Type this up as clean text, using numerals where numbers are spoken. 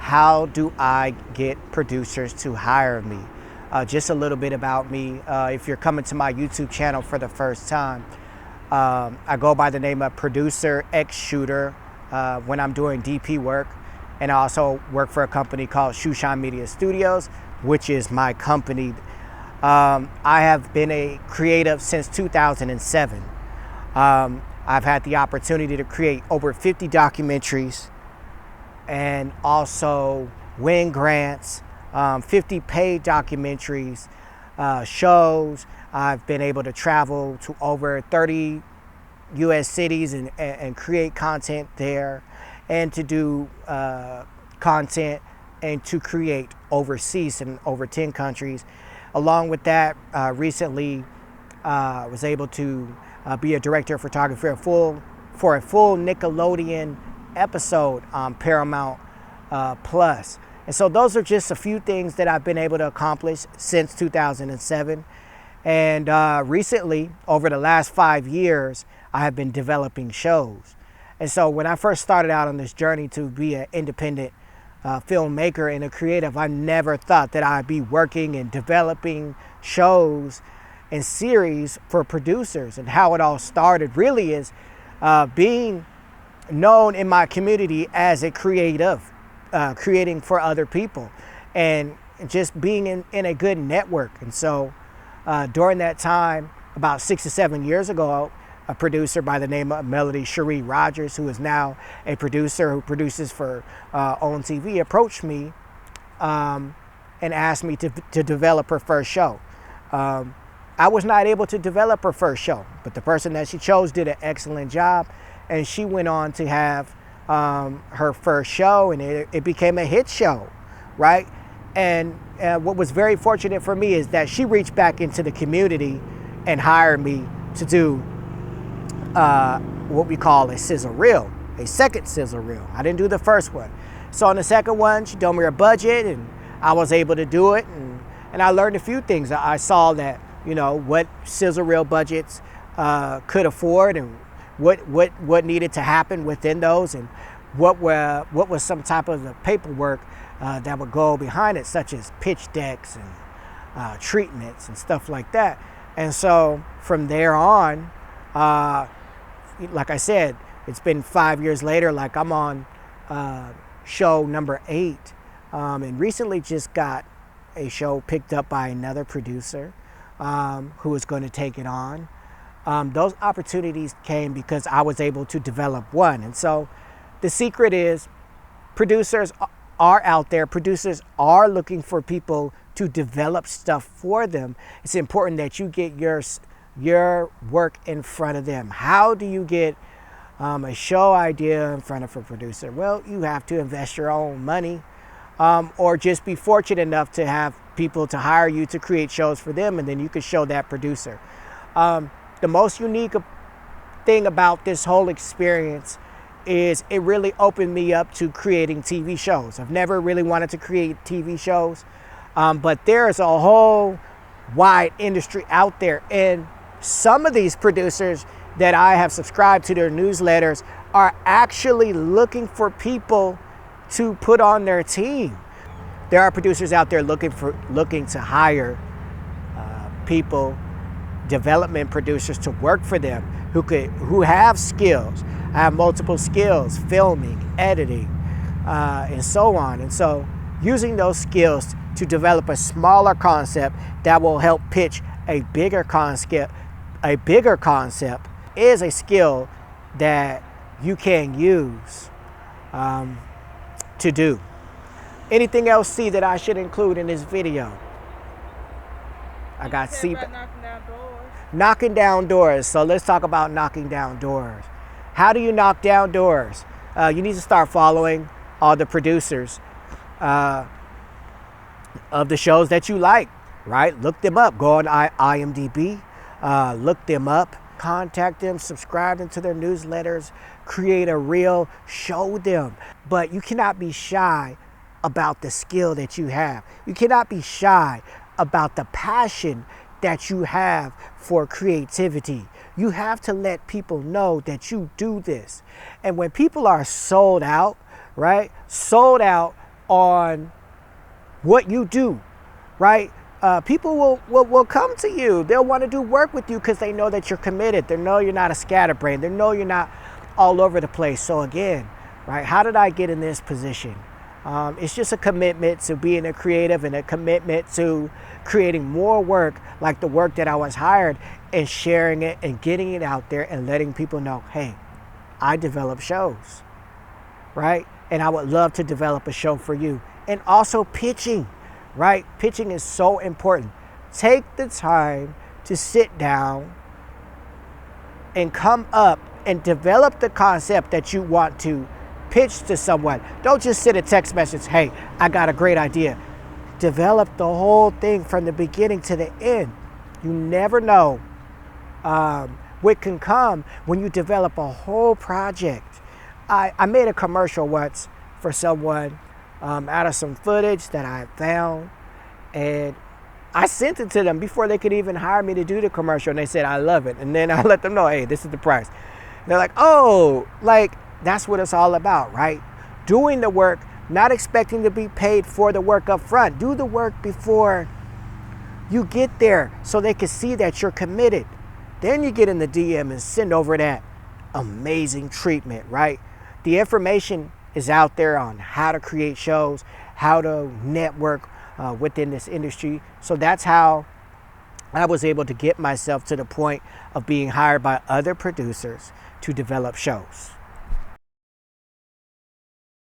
how do I get producers to hire me? Just a little bit about me. If you're coming to my YouTube channel for the first time, I go by the name of Producer X Shooter when I'm doing DP work. And I also work for a company called Shoeshine Media Studios, which is my company. I have been a creative since 2007. I've had the opportunity to create over 50 documentaries and also win grants, 50 paid documentaries, shows. I've been able to travel to over 30 US cities and create content there, and to do content and to create overseas in over 10 countries. Along with that, recently was able to be a director of photography for a full Nickelodeon episode on Paramount Plus. And so those are just a few things that I've been able to accomplish since 2007. And recently, over the last 5 years, I have been developing shows. And so when I first started out on this journey to be an independent filmmaker and a creative, I never thought that I'd be working and developing shows and series for producers. And how it all started really is being known in my community as a creative, creating for other people, and just being in a good network. And so during that time, about 6 to 7 years ago, a producer by the name of Melody Cherie Rogers, who is now a producer who produces for OWN TV, approached me and asked me to develop her first show. I was not able to develop her first show, but the person that she chose did an excellent job, and she went on to have her first show, and it became a hit show, right? And what was very fortunate for me is that she reached back into the community and hired me to do what we call a sizzle reel, a second sizzle reel. I didn't do the first one. So on the second one, she told me her budget, and I was able to do it, and I learned a few things. I saw that, you know, what sizzle reel budgets could afford, and what needed to happen within those, and what was some type of the paperwork that would go behind it, such as pitch decks and treatments and stuff like that. And so from there on, like I said, it's been 5 years later. Like, I'm on show number 8, and recently just got a show picked up by another producer who is going to take it on. Those opportunities came because I was able to develop one. And so the secret is, producers are out there. Producers are looking for people to develop stuff for them. It's important that you get your work in front of them. How do you get a show idea in front of a producer? Well, you have to invest your own money, or just be fortunate enough to have people to hire you to create shows for them, and then you can show that producer. The most unique thing about this whole experience is it really opened me up to creating TV shows. I've never really wanted to create TV shows, but there's a whole wide industry out there, and some of these producers that I have subscribed to their newsletters are actually looking for people to put on their team. There are producers out there looking to hire people, development producers, to work for them who have skills, have multiple skills, filming, editing, and so on. And so using those skills to develop a smaller concept that will help pitch a bigger concept is a skill that you can use to do. Anything else, C, that I should include in this video? I got C. Knocking down doors. So let's talk about knocking down doors. How do you knock down doors? You need to start following all the producers of the shows that you like, right? Look them up. Go on IMDb, look them up, contact them, subscribe them to their newsletters, create a reel, show them. But you cannot be shy about the skill that you have. You cannot be shy about the passion that you have for creativity. You have to let people know that you do this. And when people are sold out, right? Sold out on what you do, right? People will come to you. They'll want to do work with you because they know that you're committed. They know you're not a scatterbrain. They know you're not all over the place. So again, right, how did I get in this position? It's just a commitment to being a creative and a commitment to creating more work like the work that I was hired, and sharing it and getting it out there and letting people know, hey, I develop shows, right? And I would love to develop a show for you. And also pitching, right? Pitching is so important. Take the time to sit down and come up and develop the concept that you want to pitch to someone. Don't just send a text message, hey, I got a great idea. Develop the whole thing from the beginning to the end. You never know what can come when you develop a whole project. I made a commercial once for someone out of some footage that I found, and I sent it to them before they could even hire me to do the commercial, and they said, I love it. And then I let them know, hey, this is the price. They're like, oh, like, that's what it's all about, right? Doing the work, not expecting to be paid for the work up front. Do the work before you get there so they can see that you're committed. Then you get in the DM and send over that amazing treatment, right? The information is out there on how to create shows, how to network within this industry. So that's how I was able to get myself to the point of being hired by other producers to develop shows.